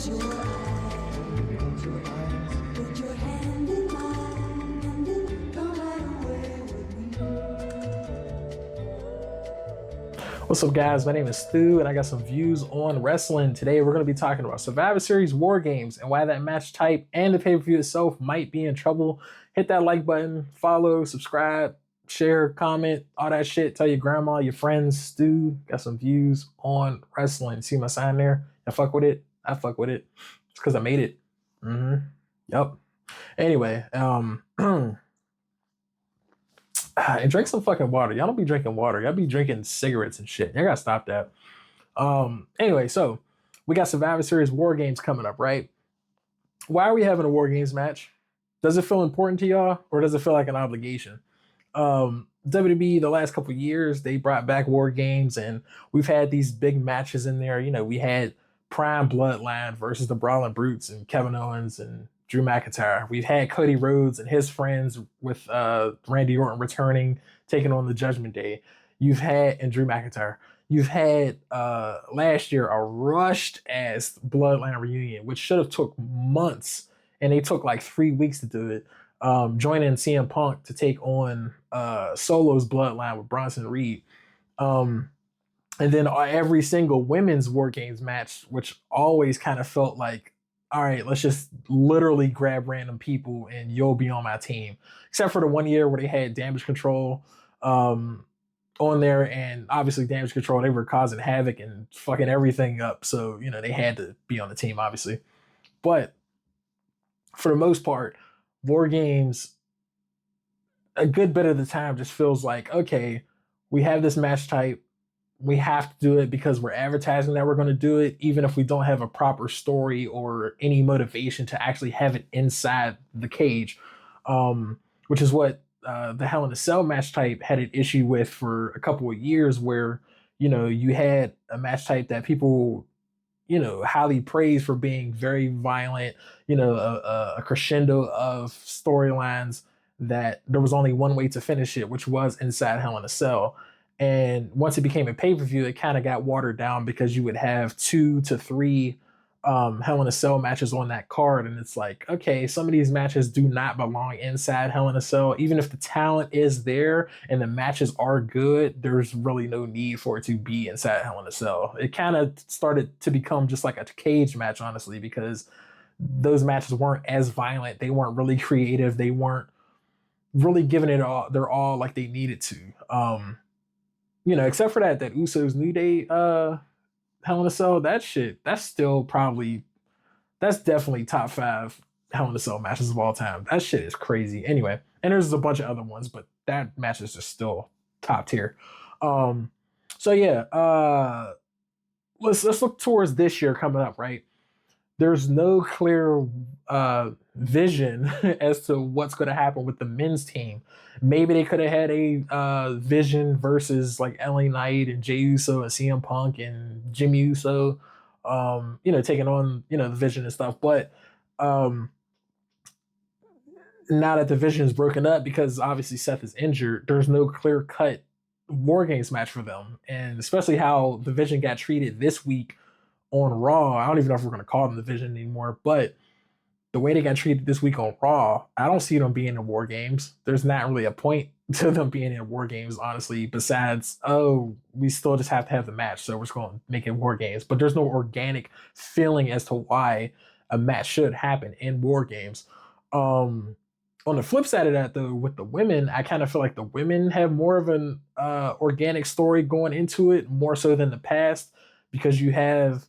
What's up, guys? My name is Stu, and I got some views on wrestling. Today, we're going to be talking about Survivor Series War Games and why that match type and the pay-per-view itself might be in trouble. Hit that like button, follow, subscribe, share, comment, all that shit. Tell your grandma, your friends. Stu got some views on wrestling. See my sign there? I fuck with it. I fuck with it. It's because I made it. Yep. Anyway, and drink some fucking water. Y'all don't be drinking water. Y'all be drinking cigarettes and shit. Y'all gotta stop that. Anyway, so we got Survivor Series War Games coming up, right? Why are we having a War Games match? Does it feel important to y'all, or does it feel like an obligation? WWE, the last couple of years, they brought back War Games, and we've had these big matches in there. You know, we had Prime Bloodline versus the Brawling Brutes and Kevin Owens and Drew McIntyre. We've had Cody Rhodes and his friends with Randy Orton returning, taking on the Judgment Day. You've had, and Drew McIntyre. You've had last year a rushed ass Bloodline reunion, which should have took months, and they took like 3 weeks to do it. Joining CM Punk to take on Solo's Bloodline with Bronson Reed. And then every single women's War Games match, which always kind of felt like, all right, let's just literally grab random people and you'll be on my team. Except for the 1 year where they had Damage Control on there, and obviously Damage Control, they were causing havoc and fucking everything up. So, you know, they had to be on the team, obviously. But for the most part, War Games, a good bit of the time just feels like, okay, we have this match type. We have to do it because we're advertising that we're going to do it, even if we don't have a proper story or any motivation to actually have it inside the cage, which is what the Hell in a Cell match type had an issue with for a couple of years, where, you know, you had a match type that people, you know, highly praised for being very violent, you know, a crescendo of storylines that there was only one way to finish it, which was inside Hell in a Cell. And once it became a pay-per-view, it kind of got watered down because you would have 2 to 3 Hell in a Cell matches on that card. And it's like, okay, some of these matches do not belong inside Hell in a Cell. Even if the talent is there and the matches are good, there's really no need for it to be inside Hell in a Cell. It kind of started to become just like a cage match, honestly, because those matches weren't as violent. They weren't really creative. They weren't really giving it all their all like they needed to. You know, except for that Usos New Day Hell in a Cell, that shit, that's definitely top 5 Hell in a Cell matches of all time. That shit is crazy. Anyway, and there's a bunch of other ones, but that match is just still top tier. So yeah, let's look towards this year coming up, right? There's no clear vision as to what's going to happen with the men's team. Maybe they could have had a vision versus like LA Knight and Jey Uso and CM Punk and Jimmy Uso, you know, taking on, you know, the vision and stuff. But now that the vision is broken up because obviously Seth is injured, there's no clear cut War Games match for them. And especially how the vision got treated this week on Raw. I don't even know if we're going to call them the Vision anymore, but the way they got treated this week on Raw, I don't see them being in War Games. There's not really a point to them being in War Games, honestly, besides, oh, we still just have to have the match, so we're just going to make it War Games. But there's no organic feeling as to why a match should happen in War Games. On the flip side of that, though, with the women, I kind of feel like the women have more of an organic story going into it, more so than the past, because you have,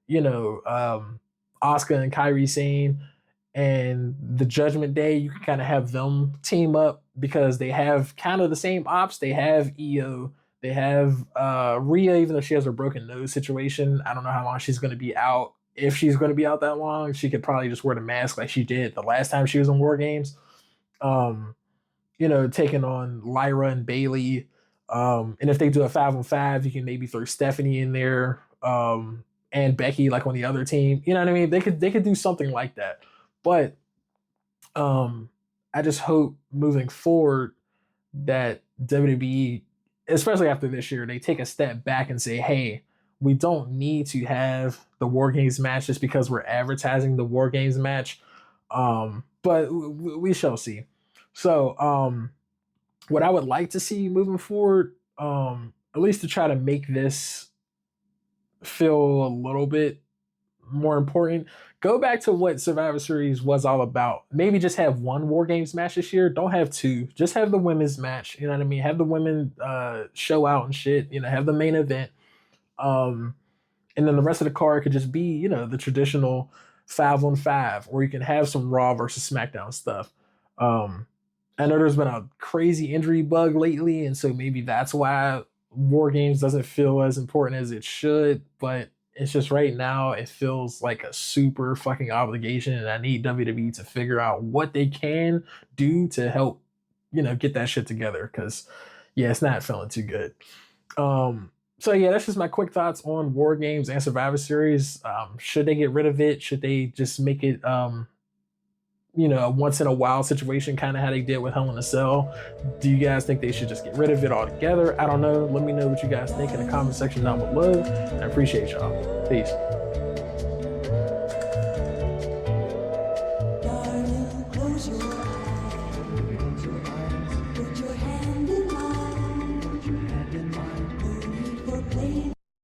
you know, Asuka and Kairi Sane and the Judgment Day. You can kind of have them team up because they have kind of the same ops. They have Io, they have Rhea, even though she has her broken nose situation. I don't know how long she's going to be out. If she's going to be out that long, she could probably just wear the mask like she did the last time she was in War Games. You know, taking on Lyra and Bailey. And if they do a 5-on-5, you can maybe throw Stephanie in there. And Becky like on the other team. You know what I mean? They could do something like that. But I just hope moving forward that WWE, especially after this year, they take a step back and say, hey, we don't need to have the War Games match just because we're advertising the War Games match. But we shall see. So, what I would like to see moving forward, at least to try to make this feel a little bit more important, go back to what Survivor Series was all about. Maybe just have one War Games match this year. Don't have two. Just have the women's match. You know what I mean? Have the women show out and shit. You know, have the main event. And then the rest of the card could just be, you know, the traditional 5-on-5, or you can have some Raw versus SmackDown stuff. I know there's been a crazy injury bug lately, and so maybe that's why War Games doesn't feel as important as it should, but it's just right now it feels like a super fucking obligation, and I need WWE to figure out what they can do to help, you know, get that shit together, because yeah, it's not feeling too good. So yeah, that's just my quick thoughts on War Games and Survivor Series. Should they get rid of it? Should they just make it you know, a once in a while situation, kind of how they did with Hell in a Cell? Do you guys think they should just get rid of it altogether? I don't know. Let me know what you guys think in the comment section down below. I appreciate y'all. Peace.